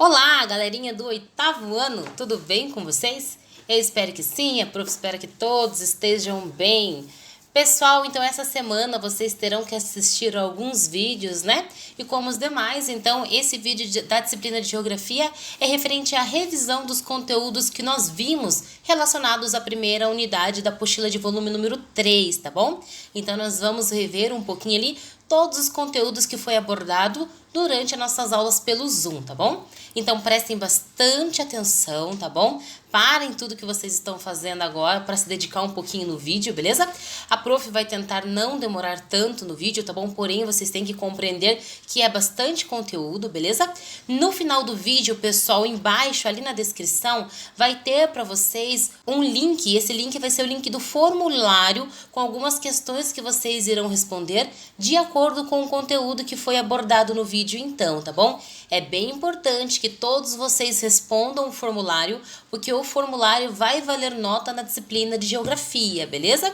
Olá, galerinha do 8º ano, tudo bem com vocês? Eu espero que sim, a prof espera que todos estejam bem. Pessoal, então essa semana vocês terão que assistir alguns vídeos, né? E como os demais, então esse vídeo da disciplina de Geografia é referente à revisão dos conteúdos que nós vimos relacionados à primeira unidade da apostila de volume número 3, tá bom? Então nós vamos rever um pouquinho ali todos os conteúdos que foi abordado durante as nossas aulas pelo Zoom, tá bom? Então prestem bastante atenção, tá bom? Parem tudo que vocês estão fazendo agora para se dedicar um pouquinho no vídeo, beleza? A prof vai tentar não demorar tanto no vídeo, tá bom? Porém, vocês têm que compreender que é bastante conteúdo, beleza? No final do vídeo, pessoal, embaixo ali na descrição, vai ter para vocês um link. Esse link vai ser o link do formulário com algumas questões que vocês irão responder de acordo com o conteúdo que foi abordado no vídeo então, tá bom? É bem importante que todos vocês respondam o formulário, porque o formulário vai valer nota na disciplina de Geografia, beleza?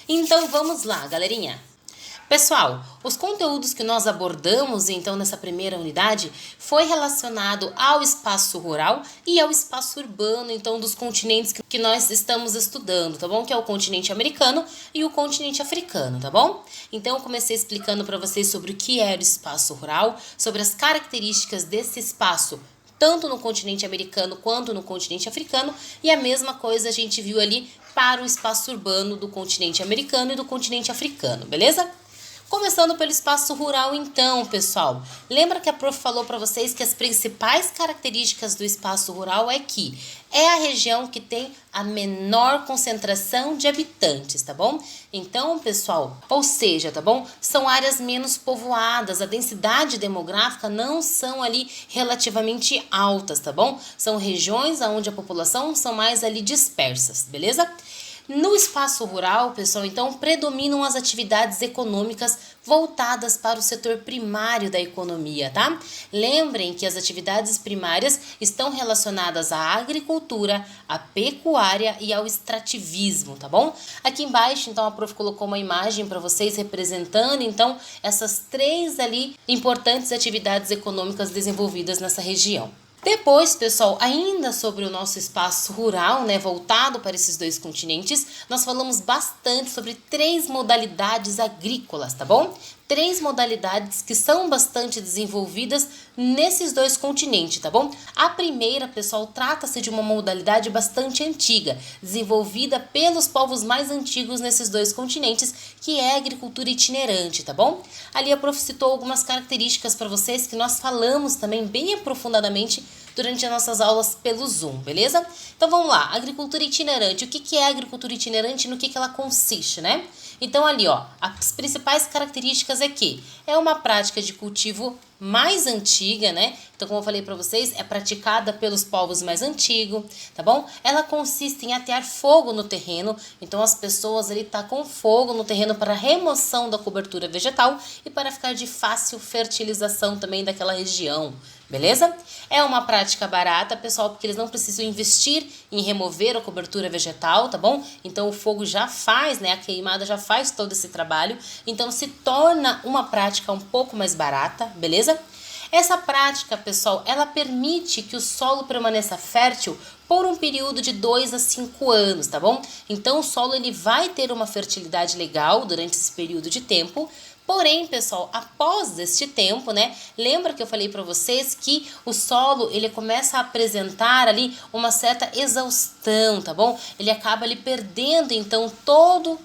Então vamos lá, galerinha! Pessoal, os conteúdos que nós abordamos então nessa primeira unidade foi relacionado ao espaço rural e ao espaço urbano, então dos continentes que nós estamos estudando, tá bom? Que é o continente americano e o continente africano, tá bom? Então eu comecei explicando para vocês sobre o que era o espaço rural, sobre as características desse espaço, tanto no continente americano quanto no continente africano, e a mesma coisa a gente viu ali para o espaço urbano do continente americano e do continente africano, beleza? Começando pelo espaço rural então, pessoal. Lembra que a prof falou para vocês que as principais características do espaço rural é que é a região que tem a menor concentração de habitantes, tá bom? Então, pessoal, ou seja, tá bom? São áreas menos povoadas, a densidade demográfica não são ali relativamente altas, tá bom? São regiões onde a população são mais ali dispersas, beleza? No espaço rural, pessoal, então, predominam as atividades econômicas voltadas para o setor primário da economia, tá? Lembrem que as atividades primárias estão relacionadas à agricultura, à pecuária e ao extrativismo, tá bom? Aqui embaixo, então, a prof colocou uma imagem para vocês representando, então, essas três ali importantes atividades econômicas desenvolvidas nessa região. Depois, pessoal, ainda sobre o nosso espaço rural, né, voltado para esses dois continentes, nós falamos bastante sobre três modalidades agrícolas, tá bom? Três modalidades que são bastante desenvolvidas nesses dois continentes, tá bom? A primeira, pessoal, trata-se de uma modalidade bastante antiga, desenvolvida pelos povos mais antigos nesses dois continentes, que é a agricultura itinerante, tá bom? Ali a prof citou algumas características para vocês que nós falamos também bem aprofundadamente durante as nossas aulas pelo Zoom, beleza? Então vamos lá, agricultura itinerante. O que é a agricultura itinerante e no que ela consiste, né? Então ali, ó, as principais características é que é uma prática de cultivo mais antiga, né? Então, como eu falei para vocês, é praticada pelos povos mais antigos, tá bom? Ela consiste em atear fogo no terreno, então as pessoas ali tá com fogo no terreno para remoção da cobertura vegetal e para ficar de fácil fertilização também daquela região, beleza? É uma prática barata, pessoal, porque eles não precisam investir em remover a cobertura vegetal, tá bom? Então o fogo já faz, né? A queimada já faz todo esse trabalho, então se torna uma prática um pouco mais barata, beleza? Essa prática, pessoal, ela permite que o solo permaneça fértil por um período de 2 a 5 anos, tá bom? Então o solo ele vai ter uma fertilidade legal durante esse período de tempo. Porém, pessoal, após este tempo, né, lembra que eu falei para vocês que o solo, ele começa a apresentar ali uma certa exaustão, tá bom? Ele acaba ali perdendo, então, todo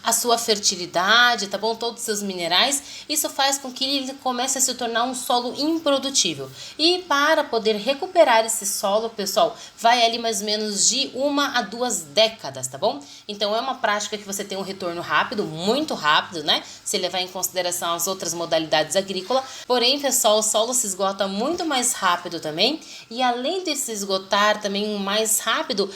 a sua fertilidade, tá bom? Todos os seus minerais, isso faz com que ele comece a se tornar um solo improdutível. E para poder recuperar esse solo, pessoal, vai ali mais ou menos de 1 a 2 décadas, tá bom? Então é uma prática que você tem um retorno rápido, muito rápido, né? Se levar em consideração as outras modalidades agrícolas. Porém, pessoal, o solo se esgota muito mais rápido também. E além de se esgotar também mais rápido,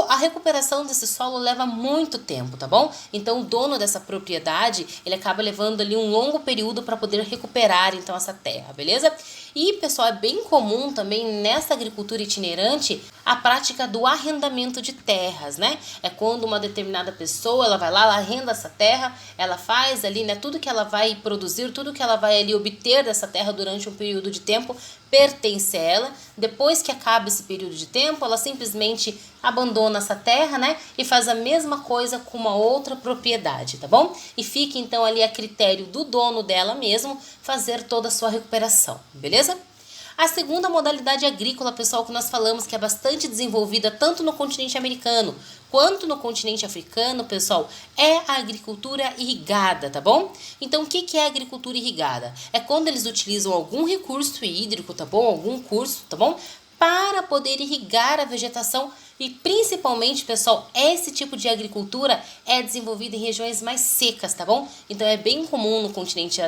a recuperação desse solo leva muito tempo, tá bom? Então o dono dessa propriedade, ele acaba levando ali um longo período para poder recuperar então essa terra, beleza? E, pessoal, é bem comum também nessa agricultura itinerante a prática do arrendamento de terras, né? É quando uma determinada pessoa, ela vai lá, ela arrenda essa terra, ela faz ali, né, tudo que ela vai produzir, tudo que ela vai ali obter dessa terra durante um período de tempo pertence a ela. Depois que acaba esse período de tempo, ela simplesmente abandona essa terra, né, e faz a mesma coisa com uma outra propriedade, tá bom? E fica então ali a critério do dono dela mesmo fazer toda a sua recuperação, beleza? A segunda modalidade agrícola, pessoal, que nós falamos que é bastante desenvolvida tanto no continente americano quanto no continente africano, pessoal, é a agricultura irrigada, tá bom? Então, o que é a agricultura irrigada? É quando eles utilizam algum recurso hídrico, tá bom? Algum curso, tá bom? Para poder irrigar a vegetação e principalmente, pessoal, esse tipo de agricultura é desenvolvida em regiões mais secas, tá bom? Então é bem comum no continente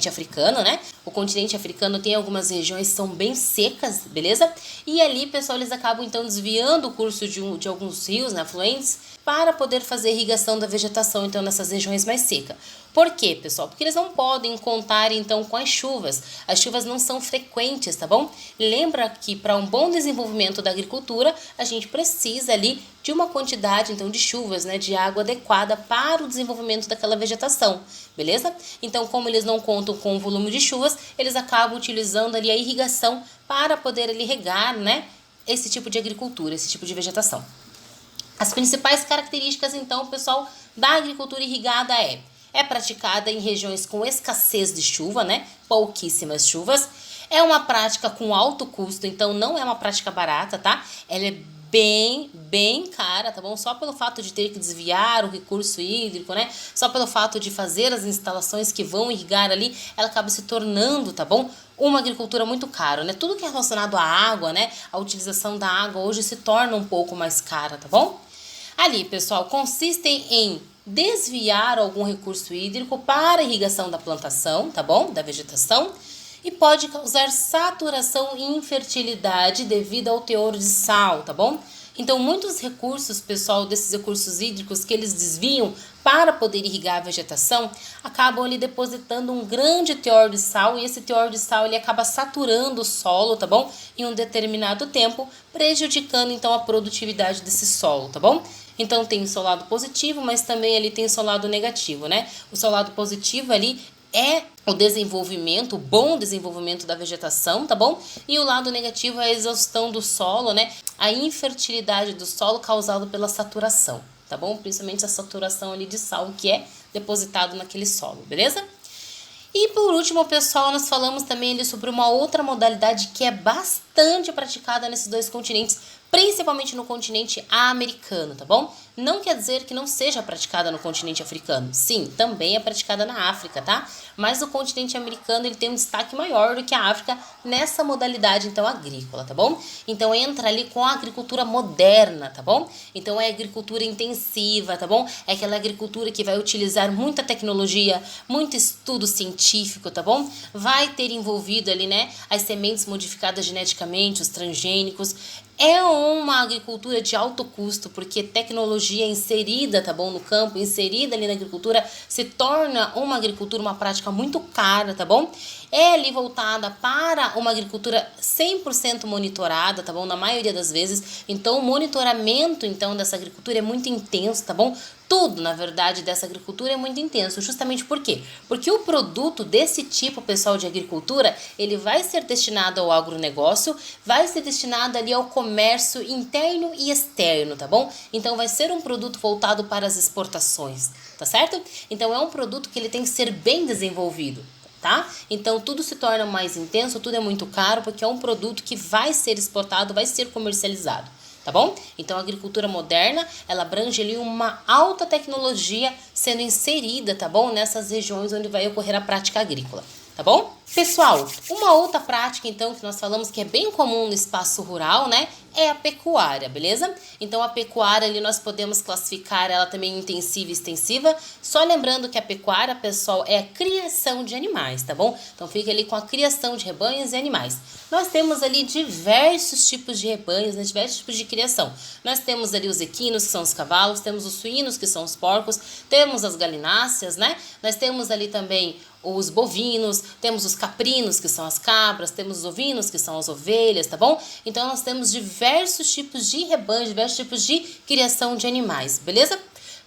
africano, né? O continente africano tem algumas regiões que são bem secas, beleza? E ali, pessoal, eles acabam então desviando o curso de alguns rios, né, afluentes, para poder fazer irrigação da vegetação, então, nessas regiões mais secas. Por quê, pessoal? Porque eles não podem contar, então, com as chuvas. As chuvas não são frequentes, tá bom? Lembra que para um bom desenvolvimento da agricultura, a gente precisa ali de uma quantidade, então, de chuvas, né, de água adequada para o desenvolvimento daquela vegetação, beleza? Então, como eles não contam com o volume de chuvas, eles acabam utilizando ali a irrigação para poder ali regar, né, esse tipo de agricultura, esse tipo de vegetação. As principais características, então, pessoal, da agricultura irrigada é praticada em regiões com escassez de chuva, né? Pouquíssimas chuvas. É uma prática com alto custo, então não é uma prática barata, tá? Ela é bem cara, tá bom? Só pelo fato de ter que desviar o recurso hídrico, né? Só pelo fato de fazer as instalações que vão irrigar ali, ela acaba se tornando, tá bom? Uma agricultura muito cara, né? Tudo que é relacionado à água, né? A utilização da água hoje se torna um pouco mais cara, tá bom? Ali, pessoal, consistem em desviar algum recurso hídrico para a irrigação da plantação, tá bom? Da vegetação. E pode causar saturação e infertilidade devido ao teor de sal, tá bom? Então, muitos recursos, pessoal, desses recursos hídricos que eles desviam para poder irrigar a vegetação, acabam ali depositando um grande teor de sal, e esse teor de sal ele acaba saturando o solo, tá bom? Em um determinado tempo, prejudicando então a produtividade desse solo, tá bom? Então tem o seu lado positivo, mas também ali tem o seu lado negativo, né? O seu lado positivo ali é o desenvolvimento, o bom desenvolvimento da vegetação, tá bom? E o lado negativo é a exaustão do solo, né? A infertilidade do solo causada pela saturação, tá bom? Principalmente a saturação ali de sal que é depositado naquele solo, beleza? E por último, pessoal, nós falamos também ali sobre uma outra modalidade que é bastante praticada nesses dois continentes, principalmente no continente americano, tá bom? Não quer dizer que não seja praticada no continente africano. Sim, também é praticada na África, tá? Mas o continente americano ele tem um destaque maior do que a África nessa modalidade, então, agrícola, tá bom? Então, entra ali com a agricultura moderna, tá bom? Então, é agricultura intensiva, tá bom? É aquela agricultura que vai utilizar muita tecnologia, muito estudo científico, tá bom? Vai ter envolvido ali, né, as sementes modificadas geneticamente, os transgênicos. É uma agricultura de alto custo, porque tecnologia inserida, tá bom, no campo, inserida ali na agricultura, se torna uma agricultura, uma prática muito cara, tá bom? É ali voltada para uma agricultura 100% monitorada, tá bom? Na maioria das vezes. Então, o monitoramento, então, dessa agricultura é muito intenso, tá bom? Tudo, na verdade, dessa agricultura é muito intenso. Justamente por quê? Porque o produto desse tipo, pessoal, de agricultura, ele vai ser destinado ao agronegócio, vai ser destinado ali ao comércio interno e externo, tá bom? Então, vai ser um produto voltado para as exportações, tá certo? Então, é um produto que ele tem que ser bem desenvolvido. Tá? Então tudo se torna mais intenso, tudo é muito caro, porque é um produto que vai ser exportado, vai ser comercializado, tá bom? Então a agricultura moderna, ela abrange ali uma alta tecnologia sendo inserida, tá bom? Nessas regiões onde vai ocorrer a prática agrícola, tá bom? Pessoal, uma outra prática então que nós falamos que é bem comum no espaço rural, né? É a pecuária, beleza? Então a pecuária ali nós podemos classificar ela também em intensiva e extensiva. Só lembrando que a pecuária, pessoal, é a criação de animais, tá bom? Então fica ali com a criação de rebanhos e animais. Nós temos ali diversos tipos de rebanhos, né? Diversos tipos de criação. Nós temos ali os equinos, que são os cavalos, temos os suínos, que são os porcos, temos as galináceas, né? Nós temos ali também os bovinos, temos os caprinos, que são as cabras, temos os ovinos, que são as ovelhas, tá bom? Então nós temos diversos tipos de rebanho, diversos tipos de criação de animais, beleza?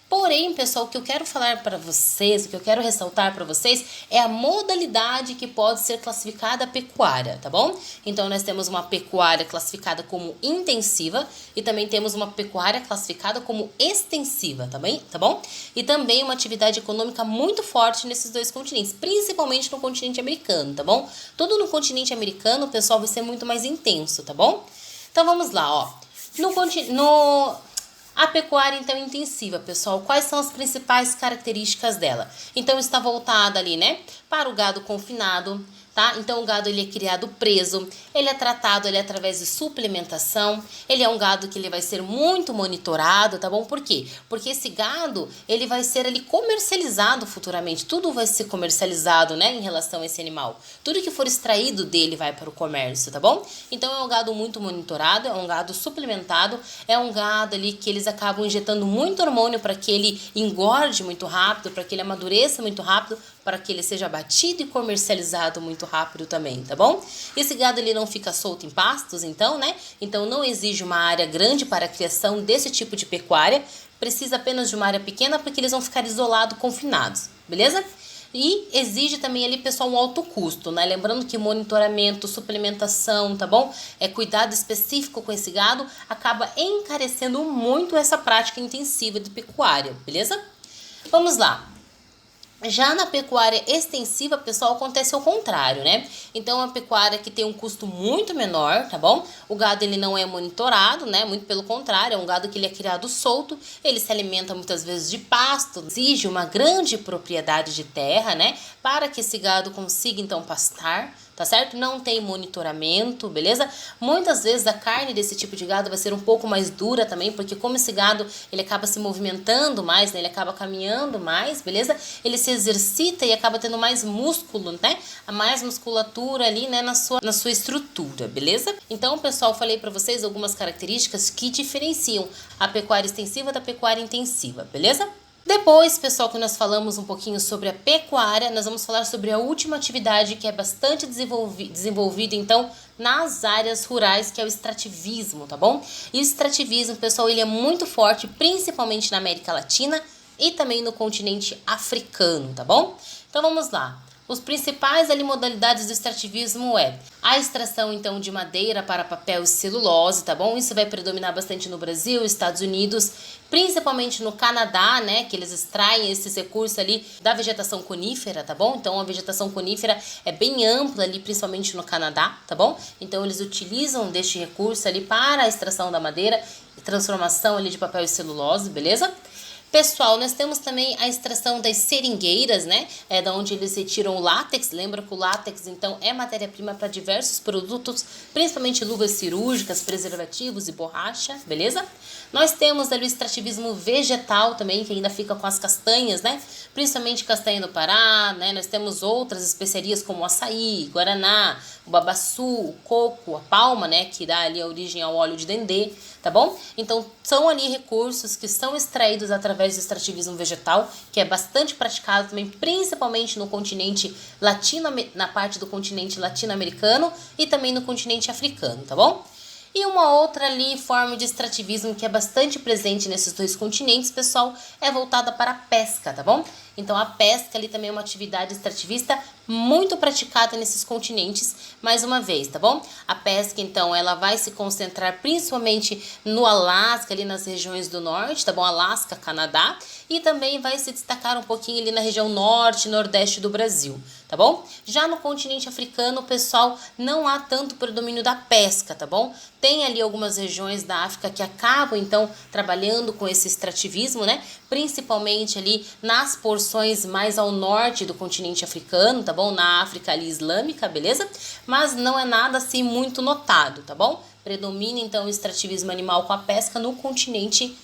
Porém, pessoal, o que eu quero falar para vocês, o que eu quero ressaltar para vocês é a modalidade que pode ser classificada pecuária, tá bom? Então, nós temos uma pecuária classificada como intensiva e também temos uma pecuária classificada como extensiva, tá bom? E também uma atividade econômica muito forte nesses dois continentes, principalmente no continente americano, tá bom? Tudo no continente americano, pessoal, vai ser muito mais intenso, tá bom? Então, vamos lá, ó. A pecuária, então, intensiva, pessoal, quais são as principais características dela? Então, está voltada ali, né, para o gado confinado, tá? Então, o gado, ele é criado preso, ele é tratado ali através de suplementação, ele é um gado que ele vai ser muito monitorado, tá bom? Por quê? Porque esse gado, ele vai ser ali comercializado futuramente, tudo vai ser comercializado, né, em relação a esse animal. Tudo que for extraído dele vai para o comércio, tá bom? Então, é um gado muito monitorado, é um gado suplementado, é um gado ali que eles acabam injetando muito hormônio para que ele engorde muito rápido, para que ele amadureça muito rápido, para que ele seja abatido e comercializado muito rápido também, tá bom? Esse gado ele não fica solto em pastos, então, né? Então não exige uma área grande para a criação desse tipo de pecuária, precisa apenas de uma área pequena porque eles vão ficar isolados, confinados, beleza? E exige também ali, pessoal, um alto custo, né? Lembrando que monitoramento, suplementação, tá bom? Cuidado específico com esse gado acaba encarecendo muito essa prática intensiva de pecuária, beleza? Vamos lá. Já na pecuária extensiva, pessoal, acontece ao contrário, né? Então, é uma pecuária que tem um custo muito menor, tá bom? O gado, ele não é monitorado, né? Muito pelo contrário, é um gado que ele é criado solto, ele se alimenta muitas vezes de pasto, exige uma grande propriedade de terra, né? Para que esse gado consiga, então, pastar, tá certo? Não tem monitoramento, beleza? Muitas vezes a carne desse tipo de gado vai ser um pouco mais dura também, porque como esse gado, ele acaba se movimentando mais, né? Ele acaba caminhando mais, beleza? Ele se exercita e acaba tendo mais músculo, né? Mais musculatura ali, né? Na sua estrutura, beleza? Então, pessoal, falei pra vocês algumas características que diferenciam a pecuária extensiva da pecuária intensiva, beleza? Depois, pessoal, que nós falamos um pouquinho sobre a pecuária, nós vamos falar sobre a última atividade que é bastante desenvolvida, então, nas áreas rurais, que é o extrativismo, tá bom? E o extrativismo, pessoal, ele é muito forte, principalmente na América Latina e também no continente africano, tá bom? Então, vamos lá. Os principais ali modalidades do extrativismo é a extração, então, de madeira para papel e celulose, tá bom? Isso vai predominar bastante no Brasil, Estados Unidos, principalmente no Canadá, né? Que eles extraem esses recursos ali da vegetação conífera, tá bom? Então, a vegetação conífera é bem ampla ali, principalmente no Canadá, tá bom? Então, eles utilizam deste recurso ali para a extração da madeira e transformação ali de papel e celulose, beleza? Pessoal, nós temos também a extração das seringueiras, né? É da onde eles retiram o látex. Lembra que o látex, então, é matéria-prima para diversos produtos, principalmente luvas cirúrgicas, preservativos e borracha, beleza? Nós temos ali o extrativismo vegetal também, que ainda fica com as castanhas, né? Principalmente castanha do Pará, né? Nós temos outras especiarias como o açaí, guaraná, o babaçu, o coco, a palma, né? Que dá ali a origem ao óleo de dendê, tá bom? Então, são ali recursos que são extraídos através do extrativismo vegetal, que é bastante praticado também, principalmente no continente na parte do continente latino-americano e também no continente africano, tá bom? E uma outra ali forma de extrativismo que é bastante presente nesses dois continentes, pessoal, é voltada para a pesca, tá bom? Então a pesca ali também é uma atividade extrativista muito praticada nesses continentes, mais uma vez, tá bom? A pesca, então, ela vai se concentrar principalmente no Alasca, ali nas regiões do norte, tá bom? Alasca, Canadá, e também vai se destacar um pouquinho ali na região norte e nordeste do Brasil, tá bom? Já no continente africano, pessoal, não há tanto predomínio da pesca, tá bom? Tem ali algumas regiões da África que acabam, então, trabalhando com esse extrativismo, né? Principalmente ali nas porções mais ao norte do continente africano, tá bom? Na África ali islâmica, beleza? Mas não é nada assim muito notado, tá bom? Predomina, então, o extrativismo animal com a pesca no continente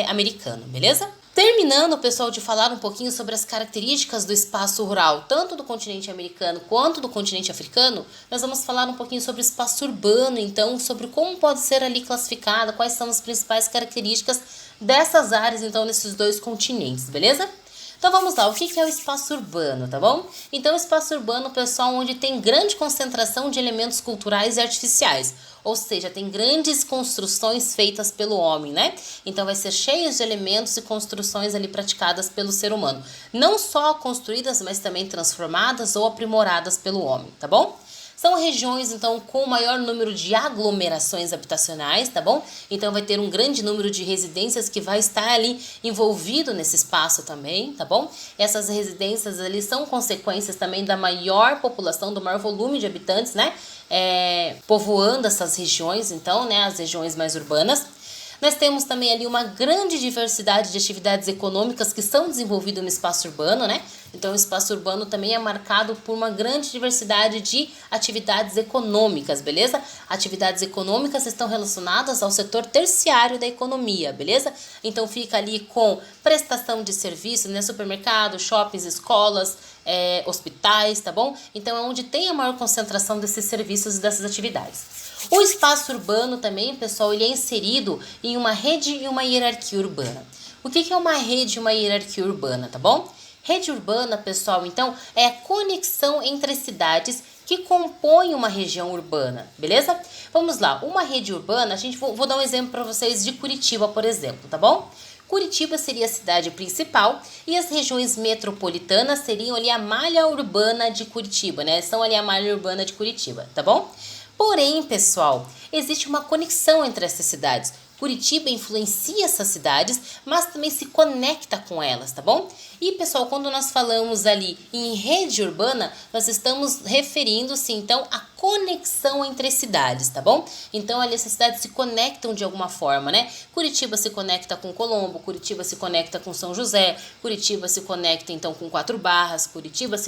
americano, beleza? Terminando, pessoal, de falar um pouquinho sobre as características do espaço rural, tanto do continente americano quanto do continente africano, nós vamos falar um pouquinho sobre o espaço urbano, então, sobre como pode ser ali classificado, quais são as principais características dessas áreas, então, nesses dois continentes, beleza? Então vamos lá, o que é o espaço urbano, tá bom? Então o espaço urbano, pessoal, onde tem grande concentração de elementos culturais e artificiais, ou seja, tem grandes construções feitas pelo homem, né? Então vai ser cheio de elementos e construções ali praticadas pelo ser humano. Não só construídas, mas também transformadas ou aprimoradas pelo homem, tá bom? São regiões, então, com maior número de aglomerações habitacionais, tá bom? Então, vai ter um grande número de residências que vai estar ali envolvido nesse espaço também, tá bom? Essas residências ali são consequências também da maior população, do maior volume de habitantes, né? Povoando essas regiões, então, né? As regiões mais urbanas. Nós temos também ali uma grande diversidade de atividades econômicas que são desenvolvidas no espaço urbano, né? Então, o espaço urbano também é marcado por uma grande diversidade de atividades econômicas, beleza? Atividades econômicas estão relacionadas ao setor terciário da economia, beleza? Então, fica ali com prestação de serviços, né? Supermercado, shoppings, escolas, hospitais, tá bom? Então, é onde tem a maior concentração desses serviços e dessas atividades. O espaço urbano também, pessoal, ele é inserido em uma rede e uma hierarquia urbana. O que é uma rede e uma hierarquia urbana, tá bom? Rede urbana, pessoal, então, é a conexão entre cidades que compõem uma região urbana, beleza? Vamos lá, uma rede urbana, vou dar um exemplo para vocês de Curitiba, por exemplo, tá bom? Curitiba seria a cidade principal e as regiões metropolitanas seriam ali a malha urbana de Curitiba, né? São ali a malha urbana de Curitiba, tá bom? Porém, pessoal, existe uma conexão entre essas cidades. Curitiba influencia essas cidades, mas também se conecta com elas, tá bom? E, pessoal, quando nós falamos ali em rede urbana, nós estamos referindo-se, então, à conexão entre cidades, tá bom? Então, ali essas cidades se conectam de alguma forma, né? Curitiba se conecta com Colombo, Curitiba se conecta com São José, Curitiba se conecta, então, com Quatro Barras, Curitiba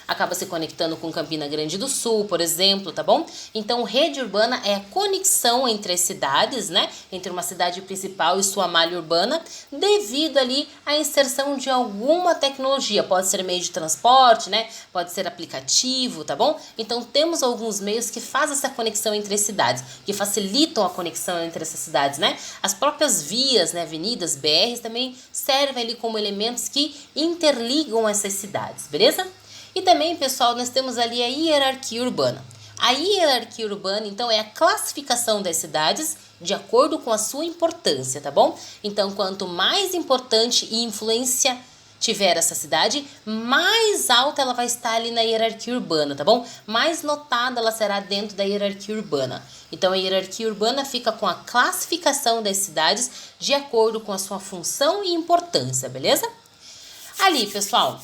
acaba se conectando com Campina Grande do Sul, por exemplo, tá bom? Então, rede urbana é a conexão entre as cidades, né? Entre uma cidade principal e sua malha urbana, devido ali à inserção de alguma tecnologia. Pode ser meio de transporte, né? Pode ser aplicativo, tá bom? Então, temos alguns meios que fazem essa conexão entre as cidades, que facilitam a conexão entre essas cidades, né? As próprias vias, né? Avenidas, BRs, também servem ali como elementos que interligam essas cidades, beleza? E também, pessoal, nós temos ali a hierarquia urbana. A hierarquia urbana, então, é a classificação das cidades de acordo com a sua importância, tá bom? Então, quanto mais importante e influência tiver essa cidade, mais alta ela vai estar ali na hierarquia urbana, tá bom? Mais notada ela será dentro da hierarquia urbana. Então, a hierarquia urbana fica com a classificação das cidades de acordo com a sua função e importância, beleza? Ali, pessoal,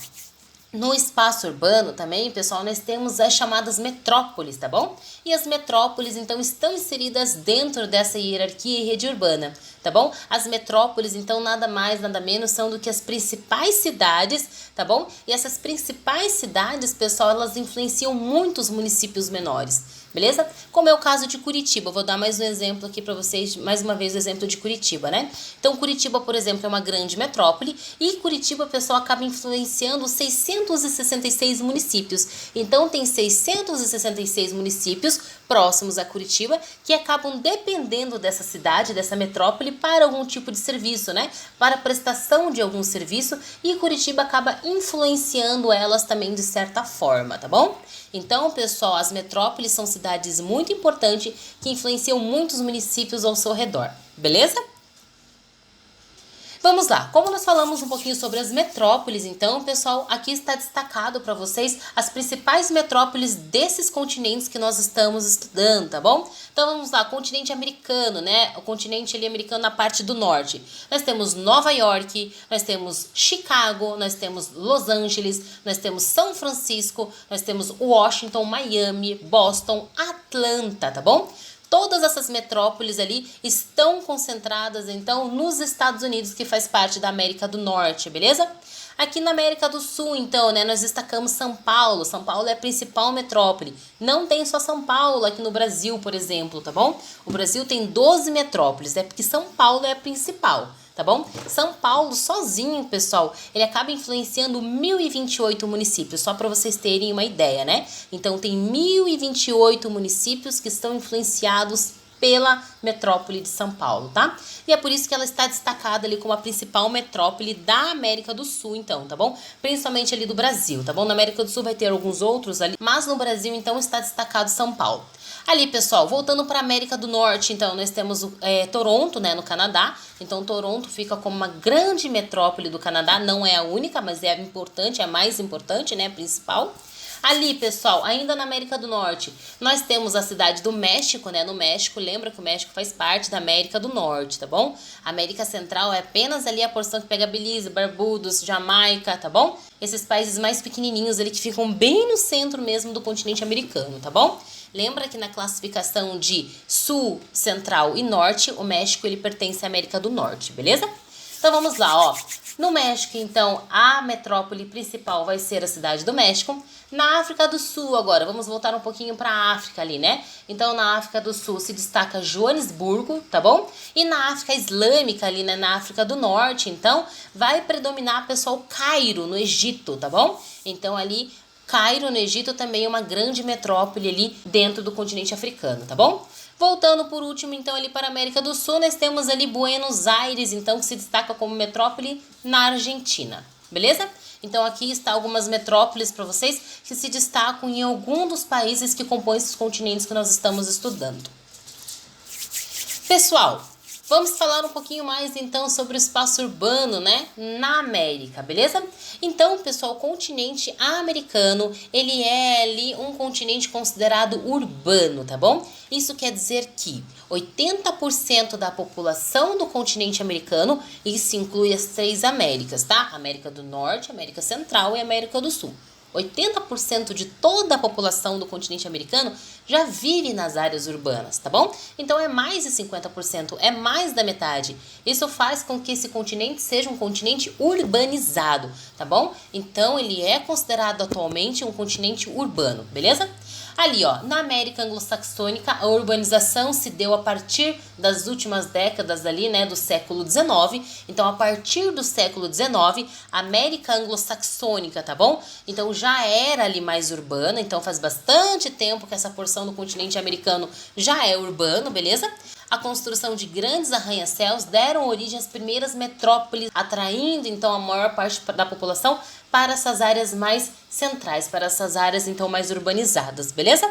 no espaço urbano também, pessoal, nós temos as chamadas metrópoles, tá bom? E as metrópoles, então, estão inseridas dentro dessa hierarquia e rede urbana, tá bom? As metrópoles, então, nada mais, nada menos são do que as principais cidades, tá bom? E essas principais cidades, pessoal, elas influenciam muitos municípios menores. Beleza? Como é o caso de Curitiba, vou dar mais um exemplo aqui para vocês, mais uma vez o exemplo de Curitiba, né? Então, Curitiba, por exemplo, é uma grande metrópole e Curitiba, pessoal, acaba influenciando 666 municípios. Então, tem 666 municípios próximos a Curitiba que acabam dependendo dessa cidade, dessa metrópole para algum tipo de serviço, né? Para prestação de algum serviço e Curitiba acaba influenciando elas também de certa forma, tá bom? Então, pessoal, as metrópoles são cidades muito importantes que influenciam muitos municípios ao seu redor, beleza? Vamos lá, como nós falamos um pouquinho sobre as metrópoles, então, pessoal, aqui está destacado para vocês as principais metrópoles desses continentes que nós estamos estudando, tá bom? Então, vamos lá, continente americano, né? O continente ali americano na parte do norte. Nós temos Nova York, nós temos Chicago, nós temos Los Angeles, nós temos São Francisco, nós temos Washington, Miami, Boston, Atlanta, tá bom? Todas essas metrópoles ali estão concentradas, então, nos Estados Unidos, que faz parte da América do Norte, beleza? Aqui na América do Sul, então, né, nós destacamos São Paulo. São Paulo é a principal metrópole. Não tem só São Paulo aqui no Brasil, por exemplo, tá bom? O Brasil tem 12 metrópoles, é porque São Paulo é a principal, tá bom? São Paulo sozinho, pessoal, ele acaba influenciando 1.028 municípios, só para vocês terem uma ideia, né? Então, tem 1.028 municípios que estão influenciados pela metrópole de São Paulo, tá? E é por isso que ela está destacada ali como a principal metrópole da América do Sul, então, tá bom? Principalmente ali do Brasil, tá bom? Na América do Sul vai ter alguns outros ali, mas no Brasil, então, está destacado São Paulo. Ali, pessoal, voltando para a América do Norte, então, nós temos Toronto, né, no Canadá. Então, Toronto fica como uma grande metrópole do Canadá, não é a única, mas é importante, é a mais importante, né, a principal. Ali, pessoal, ainda na América do Norte, nós temos a cidade do México, né? No México, lembra que o México faz parte da América do Norte, tá bom? A América Central é apenas ali a porção que pega Belize, Barbudos, Jamaica, tá bom? Esses países mais pequenininhos ali que ficam bem no centro mesmo do continente americano, tá bom? Lembra que na classificação de Sul, Central e Norte, o México ele pertence à América do Norte, beleza? Então vamos lá, ó. No México, então, a metrópole principal vai ser a cidade do México. Na África do Sul, agora, vamos voltar um pouquinho para a África ali, né? Então, na África do Sul se destaca Joanesburgo, tá bom? E na África Islâmica ali, né? Na África do Norte, então, vai predominar, pessoal, Cairo, no Egito, tá bom? Então, ali, Cairo, no Egito, também é uma grande metrópole ali dentro do continente africano, tá bom? Voltando por último, então, ali para a América do Sul, nós temos ali Buenos Aires, então, que se destaca como metrópole na Argentina, beleza? Então, aqui está algumas metrópoles para vocês que se destacam em algum dos países que compõem esses continentes que nós estamos estudando. Pessoal, vamos falar um pouquinho mais, então, sobre o espaço urbano, né, na América, beleza? Então, pessoal, o continente americano, ele é ali um continente considerado urbano, tá bom? Isso quer dizer que 80% da população do continente americano, isso inclui as 3 Américas, tá? América do Norte, América Central e América do Sul. 80% de toda a população do continente americano já vive nas áreas urbanas, tá bom? Então é mais de 50%, é mais da metade. Isso faz com que esse continente seja um continente urbanizado, tá bom? Então ele é considerado atualmente um continente urbano, beleza? Ali, ó, na América anglo-saxônica, a urbanização se deu a partir das últimas décadas ali, né, do século XIX. Então, a partir do século XIX, a América anglo-saxônica, tá bom? Então, já era ali mais urbana. Então, faz bastante tempo que essa porção do continente americano já é urbano, beleza? A construção de grandes arranha-céus deram origem às primeiras metrópoles, atraindo então a maior parte da população para essas áreas mais centrais, para essas áreas então mais urbanizadas, beleza?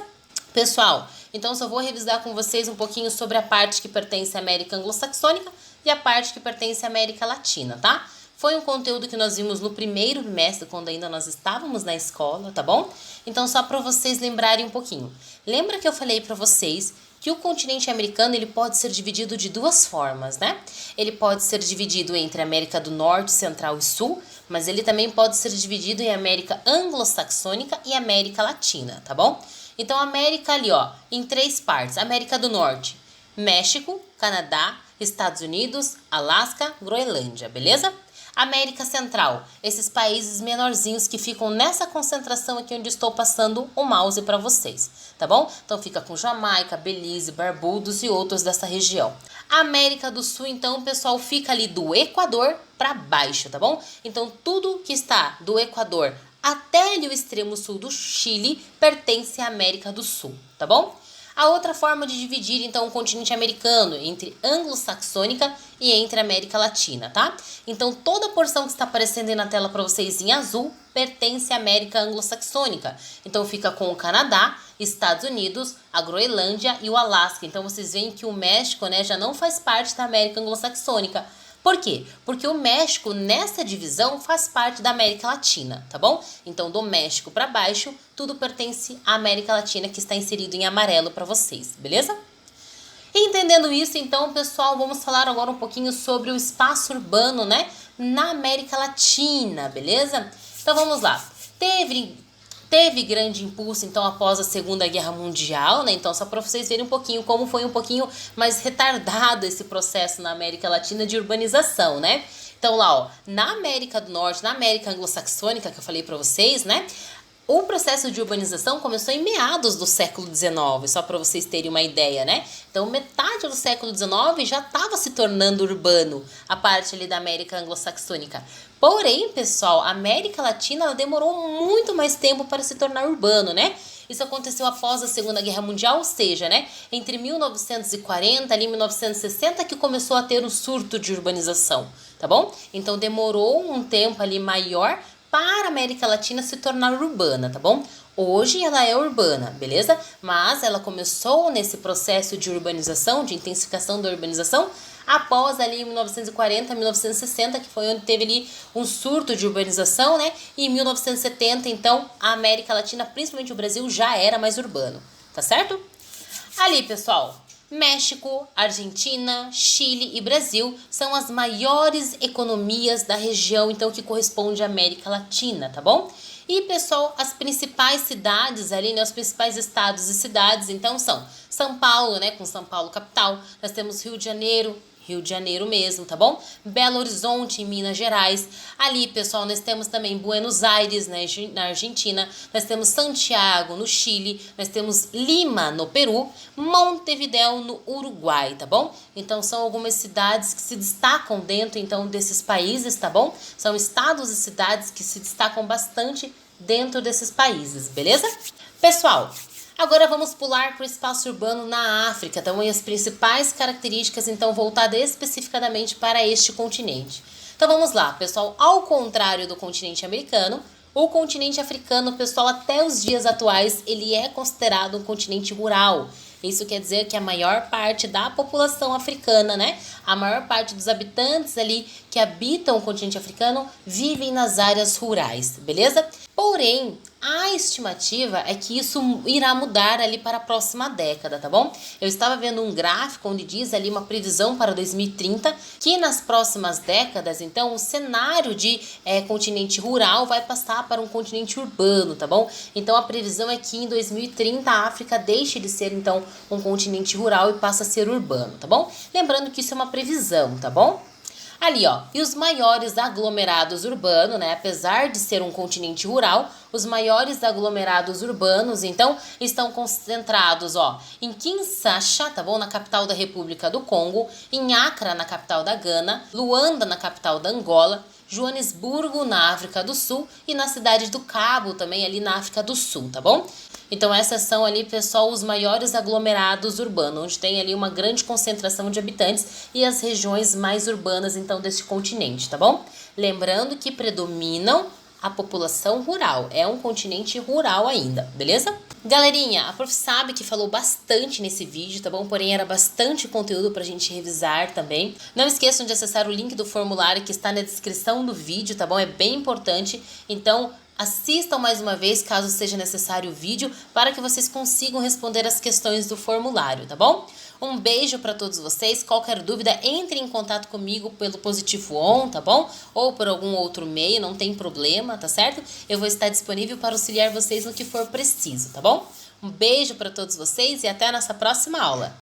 Pessoal, então só vou revisar com vocês um pouquinho sobre a parte que pertence à América anglo-saxônica e a parte que pertence à América Latina, tá? Foi um conteúdo que nós vimos no primeiro bimestre, quando ainda nós estávamos na escola, tá bom? Então, só para vocês lembrarem um pouquinho. Lembra que eu falei para vocês que o continente americano ele pode ser dividido de 2 formas, né? Ele pode ser dividido entre América do Norte, Central e Sul, mas ele também pode ser dividido em América anglo-saxônica e América Latina, tá bom? Então, a América ali, ó, em 3 partes. América do Norte, México, Canadá, Estados Unidos, Alasca, Groenlândia, beleza? América Central, esses países menorzinhos que ficam nessa concentração aqui onde estou passando o mouse para vocês, tá bom? Então fica com Jamaica, Belize, Barbudos e outros dessa região. A América do Sul, então, pessoal, fica ali do Equador para baixo, tá bom? Então tudo que está do Equador até ali o extremo sul do Chile pertence à América do Sul, tá bom? A outra forma de dividir, então, o continente americano entre anglo-saxônica e entre América Latina, tá? Então, toda a porção que está aparecendo aí na tela para vocês em azul pertence à América anglo-saxônica. Então, fica com o Canadá, Estados Unidos, a Groenlândia e o Alasca. Então, vocês veem que o México, né, já não faz parte da América anglo-saxônica. Por quê? Porque o México, nessa divisão, faz parte da América Latina, tá bom? Então, do México para baixo, tudo pertence à América Latina, que está inserido em amarelo para vocês, beleza? E entendendo isso, então, pessoal, vamos falar agora um pouquinho sobre o espaço urbano, né, na América Latina, beleza? Então, vamos lá. Teve grande impulso, então, após a Segunda Guerra Mundial, né? Então, só para vocês verem um pouquinho como foi um pouquinho mais retardado esse processo na América Latina de urbanização, né? Então, lá, ó, na América do Norte, na América anglo-saxônica, que eu falei para vocês, né? O processo de urbanização começou em meados do século XIX, só para vocês terem uma ideia, né? Então, metade do século XIX já estava se tornando urbano, a parte ali da América anglo-saxônica. Porém, pessoal, a América Latina ela demorou muito mais tempo para se tornar urbano, né? Isso aconteceu após a Segunda Guerra Mundial, ou seja, né, entre 1940 e 1960 que começou a ter o surto de urbanização, tá bom? Então demorou um tempo ali maior para a América Latina se tornar urbana, tá bom? Hoje ela é urbana, beleza? Mas ela começou nesse processo de urbanização, de intensificação da urbanização, após ali em 1940, 1960, que foi onde teve ali um surto de urbanização, né? E em 1970, então, a América Latina, principalmente o Brasil, já era mais urbano, tá certo? Ali, pessoal, México, Argentina, Chile e Brasil são as maiores economias da região, então, que corresponde à América Latina, tá bom? E, pessoal, as principais cidades ali, né, os principais estados e cidades, então, são São Paulo, né, com São Paulo capital, nós temos Rio de Janeiro mesmo, tá bom? Belo Horizonte, em Minas Gerais. Ali, pessoal, nós temos também Buenos Aires, né, na Argentina. Nós temos Santiago, no Chile. Nós temos Lima, no Peru. Montevidéu, no Uruguai, tá bom? Então, são algumas cidades que se destacam dentro, então, desses países, tá bom? São estados e cidades que se destacam bastante dentro desses países, beleza? Pessoal, agora vamos pular para o espaço urbano na África, também as principais características, então, voltadas especificadamente para este continente. Então, vamos lá, pessoal. Ao contrário do continente americano, o continente africano, pessoal, até os dias atuais, ele é considerado um continente rural. Isso quer dizer que a maior parte da população africana, né? A maior parte dos habitantes ali que habitam o continente africano vivem nas áreas rurais, beleza? Porém, a estimativa é que isso irá mudar ali para a próxima década, tá bom? Eu estava vendo um gráfico onde diz ali uma previsão para 2030 que nas próximas décadas, então, o cenário de continente rural vai passar para um continente urbano, tá bom? Então, a previsão é que em 2030 a África deixe de ser, então, um continente rural e passa a ser urbano, tá bom? Lembrando que isso é uma previsão, tá bom? Ali, ó, e os maiores aglomerados urbanos, né, apesar de ser um continente rural, os maiores aglomerados urbanos, então, estão concentrados, ó, em Kinshasa, tá bom, na capital da República do Congo, em Accra, na capital da Gana, Luanda, na capital da Angola, Joanesburgo, na África do Sul, e na cidade do Cabo, também ali na África do Sul, tá bom? Então, essas são ali, pessoal, os maiores aglomerados urbanos, onde tem ali uma grande concentração de habitantes e as regiões mais urbanas, então, deste continente, tá bom? Lembrando que predominam a população rural, é um continente rural ainda, beleza? Galerinha, a prof sabe que falou bastante nesse vídeo, tá bom? Porém, era bastante conteúdo pra gente revisar também. Não esqueçam de acessar o link do formulário que está na descrição do vídeo, tá bom? É bem importante, então assistam mais uma vez, caso seja necessário o vídeo, para que vocês consigam responder as questões do formulário, tá bom? Um beijo para todos vocês. Qualquer dúvida, entre em contato comigo pelo Positivo On, tá bom? Ou por algum outro meio, não tem problema, tá certo? Eu vou estar disponível para auxiliar vocês no que for preciso, tá bom? Um beijo para todos vocês e até a nossa próxima aula.